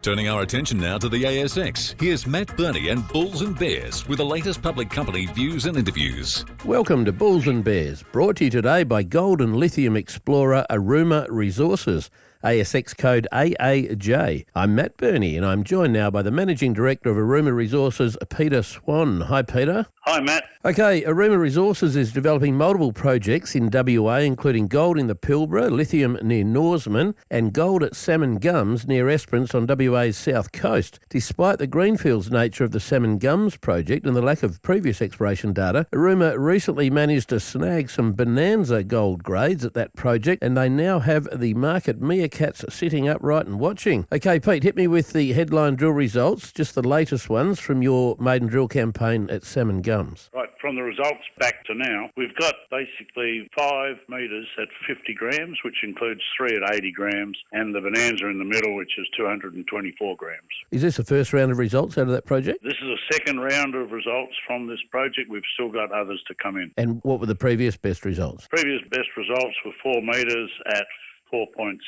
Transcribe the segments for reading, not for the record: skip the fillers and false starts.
Turning our attention now to the ASX, here's Matt Birney and Bulls and Bears with the latest public company views and interviews. Welcome to Bulls and Bears, brought to you today by gold and lithium explorer Aruma Resources, ASX code AAJ. I'm Matt Birney and I'm joined now by the Managing Director of Aruma Resources, Peter Schwann. Hi Peter. Hi Matt. Okay, Aruma Resources is developing multiple projects in WA, including gold in the Pilbara, lithium near Norseman, and gold at Salmon Gums near Esperance on WA's south coast. Despite the greenfields nature of the Salmon Gums project and the lack of previous exploration data, Aruma recently managed to snag some bonanza gold grades at that project, and they now have the market meerkats sitting upright and watching. Okay, Pete, hit me with the headline drill results, just the latest ones from your maiden drill campaign at Salmon Gums. Right, from the results back to now, we've got basically 5 metres at 50 grams, which includes 3 at 80 grams, and the bonanza in the middle, which is 224 grams. Is this the first round of results out of that project? This is a second round of results from this project. We've still got others to come in. And what were the previous best results? Previous best results were 4 metres at 4.6,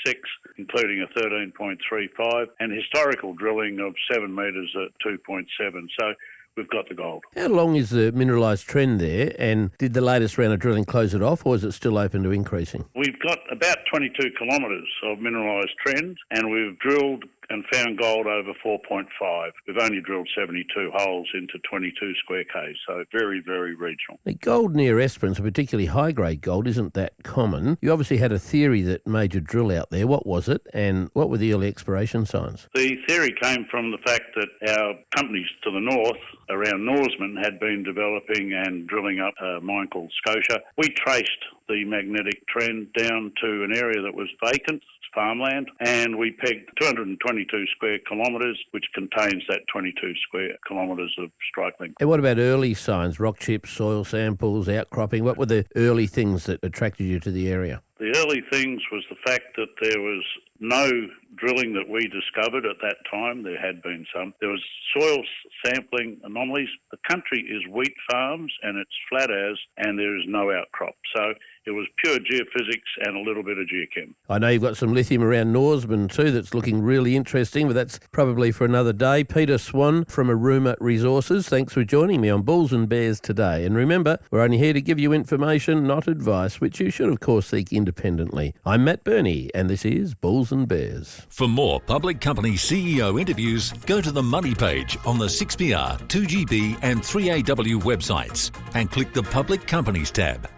including a 13.35, and historical drilling of 7 metres at 2.7. So we've got the gold. How long is the mineralised trend there, and did the latest round of drilling close it off, or is it still open to increasing? We've got about 22 kilometres of mineralised trend, and we've drilled and found gold over 4.5. We've only drilled 72 holes into 22 square Ks, so very, very regional. The gold near Esperance, particularly high-grade gold, isn't that common. You obviously had a theory that made you drill out there. What was it, and what were the early exploration signs? The theory came from the fact that our companies to the north, around Norseman, had been developing and drilling up a mine called Scotia. We traced the magnetic trend down to an area that was vacant, farmland, and we pegged 222 square kilometres, which contains that 22 square kilometres of strike length. And what about early signs, rock chips, soil samples, outcropping? What were the early things that attracted you to the area? The early things was the fact that there was no drilling that we discovered at that time. There had been some. There was soil sampling anomalies. The country is wheat farms and it's flat as, and there is no outcrop. So it was pure geophysics and a little bit of geochem. I know you've got some lithium around Norseman too that's looking really interesting, but that's probably for another day. Peter Schwann from Aruma Resources, thanks for joining me on Bulls and Bears today. And remember, we're only here to give you information, not advice, which you should of course seek independently. I'm Matt Birney and this is Bulls and Bears. For more public company CEO interviews, go to the Money page on the 6PR, 2GB and 3AW websites and click the Public Companies tab.